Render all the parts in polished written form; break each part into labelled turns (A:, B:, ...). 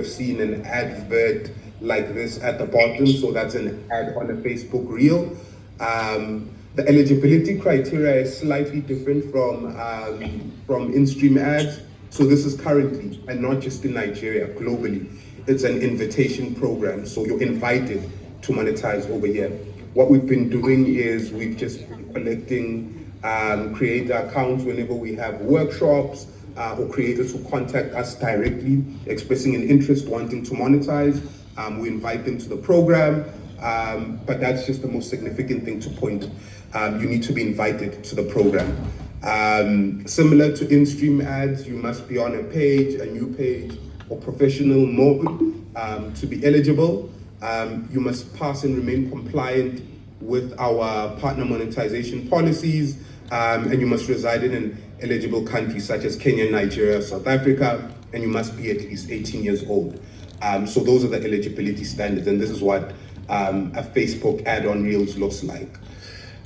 A: seen an advert like this at the bottom, so that's an ad on a Facebook reel. The eligibility criteria is slightly different from in-stream ads. So this is currently, and not just in Nigeria, globally, it's an invitation program. So you're invited to monetize over here. What we've been doing is we've just been collecting creator accounts whenever we have workshops, or creators who contact us directly expressing an interest wanting to monetize. We invite them to the program, but that's just the most significant thing to point. You need to be invited to the program. Similar to in-stream ads, you must be on a page, a new page, or professional mode to be eligible. You must pass and remain compliant with our partner monetization policies, and you must reside in an eligible countries such as Kenya, Nigeria, South Africa, and you must be at least 18 years old. So those are the eligibility standards, and this is what a Facebook ad on Reels looks like.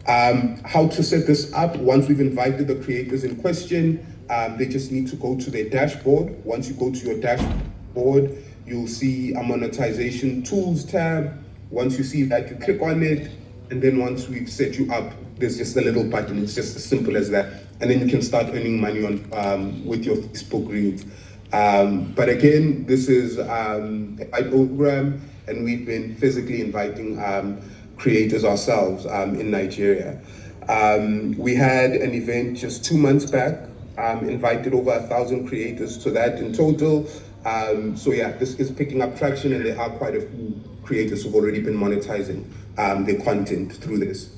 A: How to set this up: once we've invited the creators in question, they just need to go to their dashboard. Once you go to your dashboard, you'll see a monetization tools tab. Once you see that, you click on it, and then once we've set you up, there's just a little button. It's just as simple as that, and then you can start earning money on with your Facebook Reels. But again, this is a program, and we've been physically inviting creators ourselves in Nigeria. We had an event just 2 months back, invited over 1,000 creators to that in total. So yeah, this is picking up traction, and there are quite a few creators who've already been monetizing their content through this.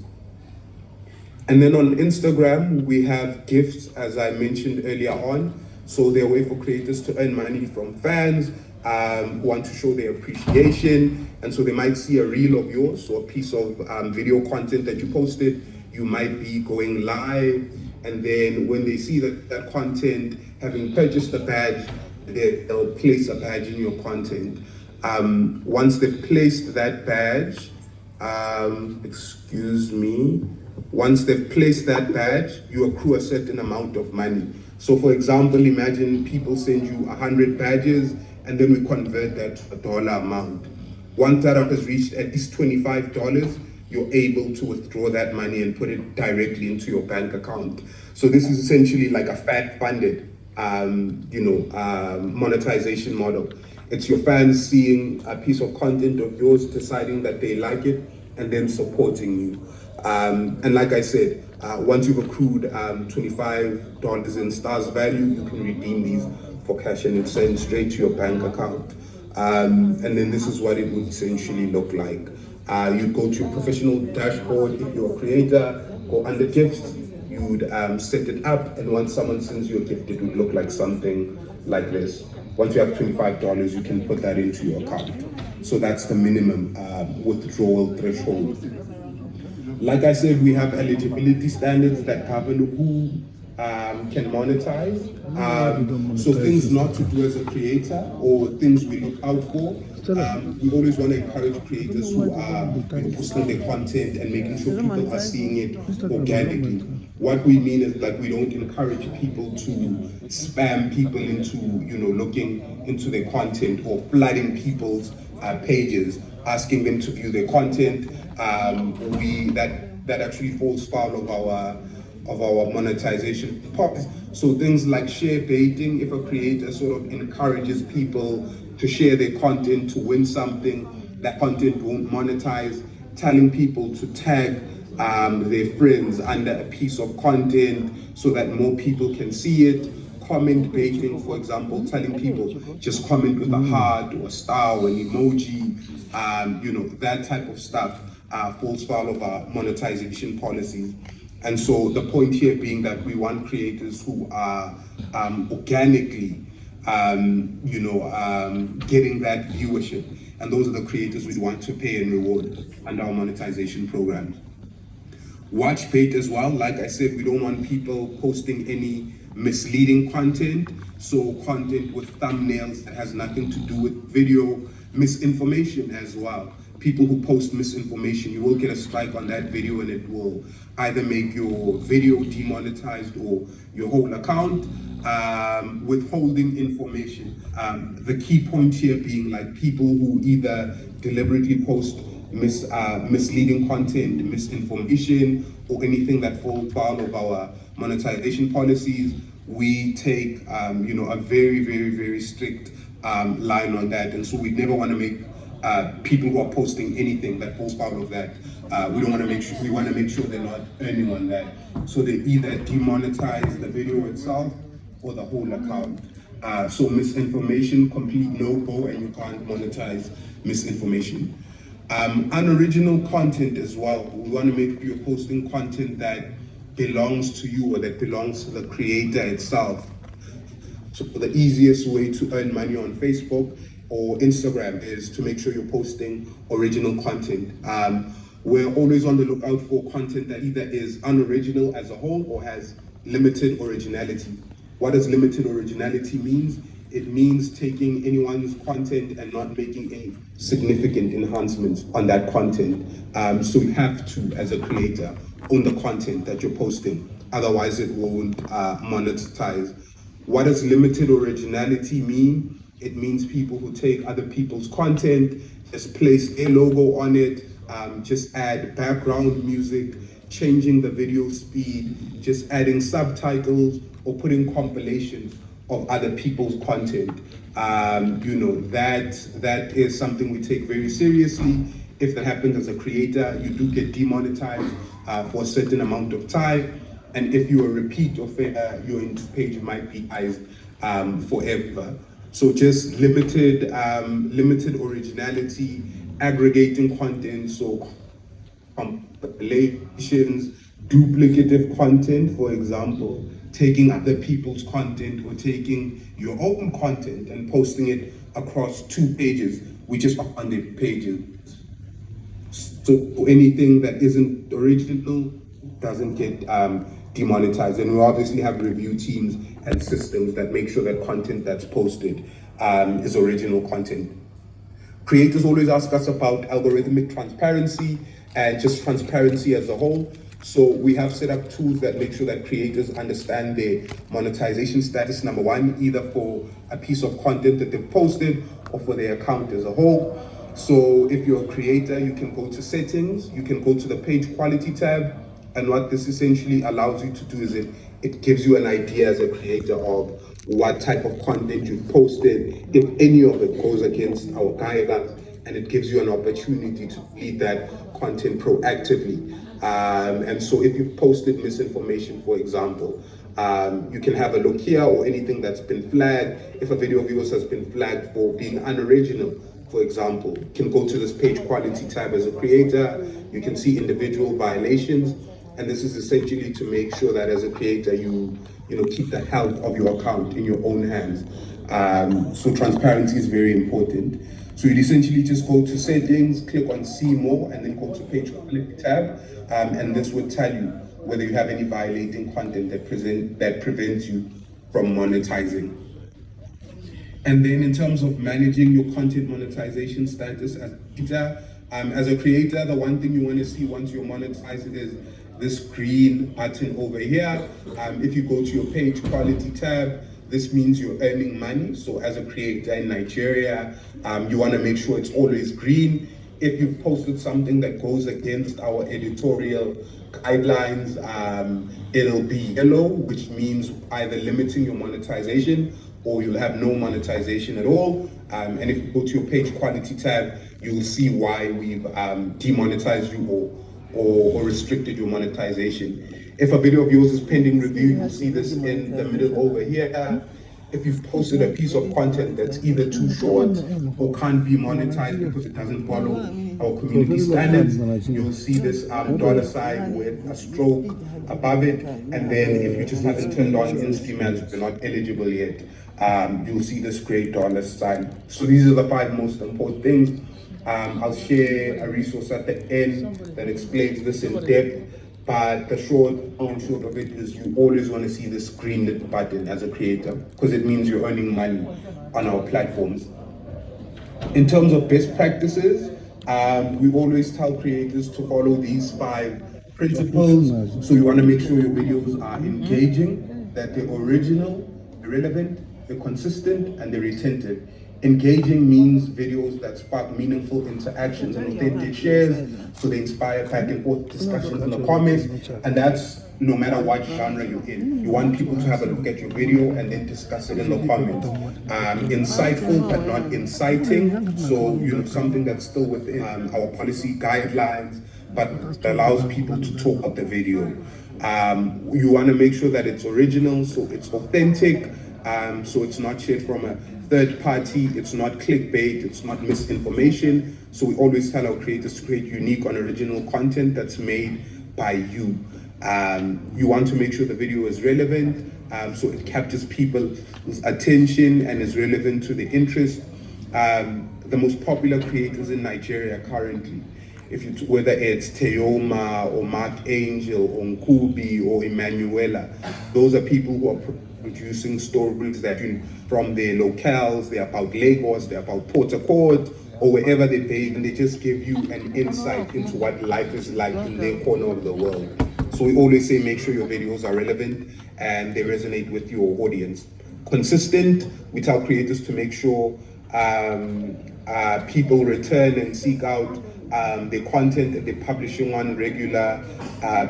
A: And then on Instagram, we have gifts, as I mentioned earlier on. So they're a way for creators to earn money from fans who want to show their appreciation. And so they might see a reel of yours or a piece of video content that you posted. You might be going live. And then when they see that content, having purchased the badge, they'll place a badge in your content. Once they've placed that badge, once they've placed that badge, you accrue a certain amount of money. So for example, imagine people send you 100 badges, and then we convert that to a dollar amount. Once that has reached at least $25, you're able to withdraw that money and put it directly into your bank account. So this is essentially like a fan-funded monetization model. It's your fans seeing a piece of content of yours, deciding that they like it, and then supporting you. And like I said, once you've accrued $25 in stars value, you can redeem these for cash, and it's sent straight to your bank account. And then this is what it would essentially look like. You'd go to your professional dashboard. If you're a creator, go under gifts, you would set it up, and once someone sends you a gift, it would look like something like this. Once you have $25, you can put that into your account. So that's the minimum withdrawal threshold. Like I said, we have eligibility standards that govern who can monetize. So things not to do as a creator, or things we look out for. We always want to encourage creators who are posting their content and making sure people are seeing it organically. What we mean is that we don't encourage people to spam people into, looking into their content, or flooding people's pages, asking them to view their content. That actually falls foul of our monetization policy. So things like share baiting, if a creator sort of encourages people to share their content to win something, that content won't monetize. Telling people to tag their friends under a piece of content so that more people can see it. Comment baiting, for example, telling people just comment with a heart or a star or an emoji, that type of stuff falls foul of our monetization policies. And so the point here being that we want creators who are organically, getting that viewership. And those are the creators we want to pay and reward under our monetization program. Watch bait as well. Like I said, we don't want people posting any misleading content. So content with thumbnails that has nothing to do with video, misinformation as well. people who post misinformation, you will get a strike on that video, and it will either make your video demonetized or your whole account. Withholding information. The key point here being like people who either deliberately post misleading content, misinformation, or anything that falls foul of our monetization policies. We take a very, very, very strict line on that, and so we never want to make people who are posting anything that falls foul of that. We don't want to make sure. We want to make sure they're not earning on that. So they either demonetize the video itself or the whole account. So misinformation, complete no-go, and you can't monetize misinformation. Unoriginal content as well. We want to make sure you're posting content that belongs to you or that belongs to the creator itself. So the easiest way to earn money on Facebook or Instagram is to make sure you're posting original content. We're always on the lookout for content that either is unoriginal as a whole or has limited originality. What does limited originality mean? It means taking anyone's content and not making any significant enhancements on that content. So you have to, as a creator, own the content that you're posting. Otherwise, it won't monetize. What does limited originality mean? It means people who take other people's content, just place a logo on it, just add background music, changing the video speed, just adding subtitles, or putting compilations of other people's content. That is something we take very seriously. If that happens as a creator, you do get demonetized for a certain amount of time. And if you're a repeat offender, your page might be iced forever. So just limited originality, aggregating content, so compilations, duplicative content, for example, taking other people's content or taking your own content and posting it across 2 pages, which is 100 pages. So anything that isn't original doesn't get demonetized. And we obviously have review teams and systems that make sure that content that's posted is original content. Creators always ask us about algorithmic transparency and just transparency as a whole. So we have set up tools that make sure that creators understand their monetization status, number one, either for a piece of content that they've posted or for their account as a whole. So if you're a creator, you can go to settings, you can go to the page quality tab, and what this essentially allows you to do is it gives you an idea as a creator of what type of content you've posted, if any of it goes against our guidelines, and it gives you an opportunity to delete that content proactively. And so if you've posted misinformation, for example, you can have a look here, or anything that's been flagged. If a video of yours has been flagged for being unoriginal, for example, you can go to this page quality tab as a creator. You can see individual violations. And this is essentially to make sure that as a creator, you keep the health of your account in your own hands. So transparency is very important. So you'd essentially just go to settings, click on see more, and then go to page quality tab. And this would tell you whether you have any violating content that prevents you from monetizing. And then in terms of managing your content monetization status as a creator, the one thing you want to see once you're monetized is this green button over here. If you go to your page quality tab, this means you're earning money. So as a creator in Nigeria, you want to make sure it's always green. If you've posted something that goes against our editorial guidelines, it'll be yellow, which means either limiting your monetization or you'll have no monetization at all. And if you go to your page quality tab, you'll see why we've demonetized you or restricted your monetization. If a video of yours is pending review, you'll see this in the middle over here. If you've posted a piece of content that's either too short or can't be monetized because it doesn't follow our community standards, you'll see this dollar sign with a stroke above it. And then if you just haven't turned on Insta ads, you're not eligible yet, you'll see this great dollar sign. So these are the 5 most important things. I'll share a resource at the end that explains this in depth. But the short of it is you always want to see this green little button as a creator, because it means you're earning money on our platforms. In terms of best practices, We always tell creators to follow these 5 principles. So you want to make sure your videos are engaging, that they're original, relevant, they're consistent, and they're retentive. Engaging means videos that spark meaningful interactions and authentic shares, so they inspire back and forth discussions in the comments, and that's no matter what genre you're in. You want people to have a look at your video and then discuss it in the comments. Insightful but not inciting, so something that's still within our policy guidelines, but allows people to talk about the video. You want to make sure that it's original, so it's authentic, so it's not shared from a third party, it's not clickbait, it's not misinformation. So we always tell our creators to create unique and original content that's made by you. You want to make sure the video is relevant, so it captures people's attention and is relevant to the interest. The most popular creators in Nigeria currently, whether it's Teoma or Mark Angel or Nkubi or Emanuela, those are people who are producing stories that from their locales, they're about Lagos, they're about Port Harcourt, or wherever they base, and they just give you an insight into what life is like in their corner of the world. So we always say make sure your videos are relevant and they resonate with your audience. Consistent, we tell creators to make sure people return and seek out the content that they're publishing on a regular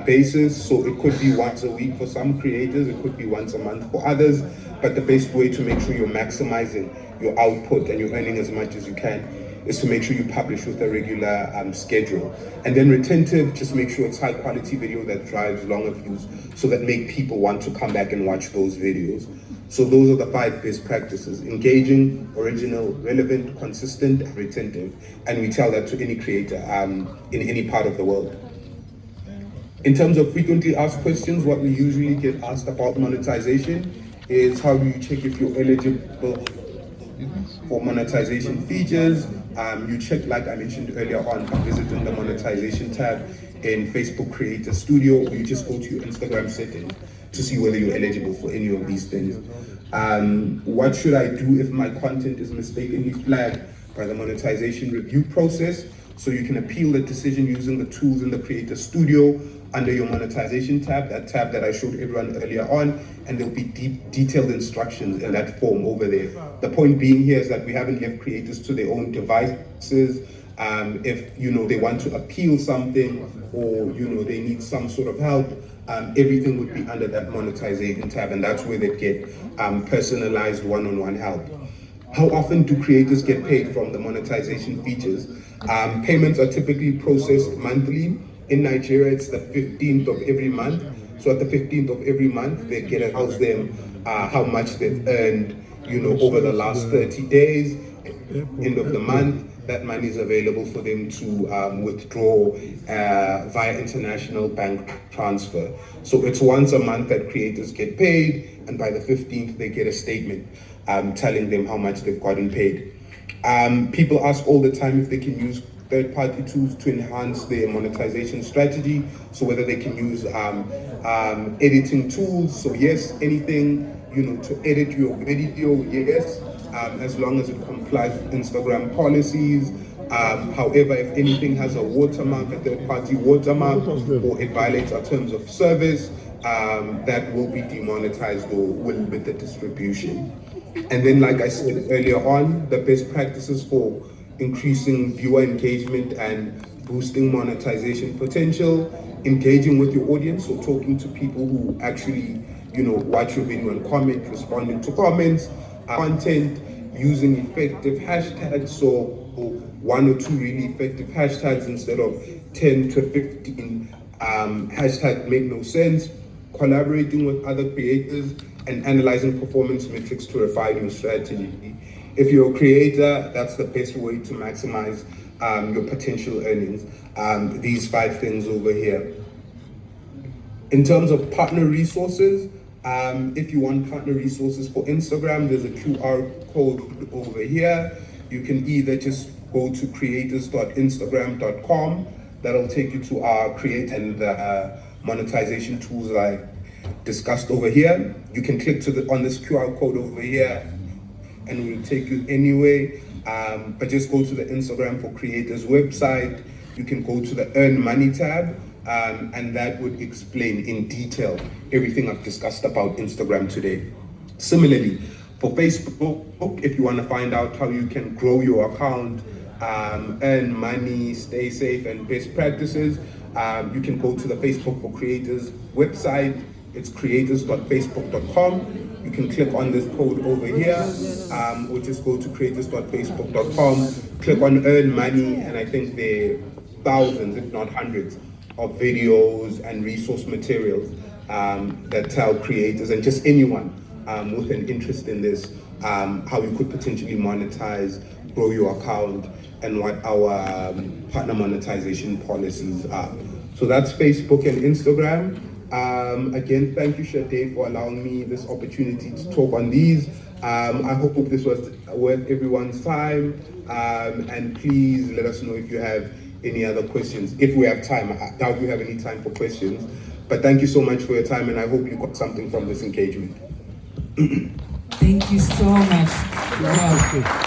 A: basis. So it could be once a week for some creators, it could be once a month for others, but the best way to make sure you're maximizing your output and you're earning as much as you can is to make sure you publish with a regular schedule. And then retentive, just make sure it's high quality video that drives longer views, so that make people want to come back and watch those videos. So those are the 5 best practices: engaging, original, relevant, consistent, and retentive. And we tell that to any creator in any part of the world. In terms of frequently asked questions, what we usually get asked about monetization is how do you check if you're eligible for monetization features. You check, like I mentioned earlier on, by visiting the monetization tab in Facebook Creator Studio, or you just go to your Instagram settings to see whether you're eligible for any of these things. What should I do if my content is mistakenly flagged by the monetization review process? So you can appeal the decision using the tools in the Creator Studio under your monetization tab, that tab that I showed everyone earlier on, and there'll be detailed instructions in that form over there. The point being here is that we haven't left creators to their own devices. If they want to appeal something, or they need some sort of help, everything would be under that monetization tab, and that's where they get personalized one-on-one help. How often do creators get paid from the monetization features? Payments are typically processed monthly. In Nigeria, it's the 15th of every month. So at the 15th of every month, they get tells them how much they've earned, over the last 30 days. End of the month, that money is available for them to withdraw via international bank transfer. So it's once a month that creators get paid, and by the 15th, they get a statement telling them how much they've gotten paid. People ask all the time if they can use third-party tools to enhance their monetization strategy, so whether they can use editing tools. So yes, anything to edit your video, yes, as long as it complies with Instagram policies. However, if anything has a watermark, a third-party watermark, or it violates our terms of service, that will be demonetized or will limit the distribution. And then, like I said earlier on, the best practices for increasing viewer engagement and boosting monetization potential: engaging with your audience, so talking to people who actually watch your video and comment, responding to comments, content, using effective hashtags, so 1 or 2 really effective hashtags instead of 10 to 15 hashtags make no sense, collaborating with other creators, and analyzing performance metrics to refine your strategy. If you're a creator, that's the best way to maximize your potential earnings. These 5 things over here. In terms of partner resources, if you want partner resources for Instagram, there's a QR code over here. You can either just go to creators.instagram.com. That'll take you to our create and monetization tools I discussed over here. You can click on this QR code over here, and it will take you anyway. But just go to the Instagram for Creators website. You can go to the Earn Money tab, and that would explain in detail everything I've discussed about Instagram today. Similarly, for Facebook, if you want to find out how you can grow your account, earn money, stay safe, and best practices, you can go to the Facebook for Creators website. It's creators.facebook.com. You can click on this code over here, or just go to creators.facebook.com, click on Earn Money, and I think there are thousands, if not hundreds, of videos and resource materials that tell creators and just anyone with an interest in this, how you could potentially monetize, grow your account, and what our partner monetization policies are. So that's Facebook and Instagram. Again, thank you, Shade, for allowing me this opportunity to talk on these. I hope this was worth everyone's time. And please let us know if you have any other questions. If we have time, I doubt we have any time for questions. But thank you so much for your time, and I hope you got something from this engagement.
B: Thank you so much. Wow.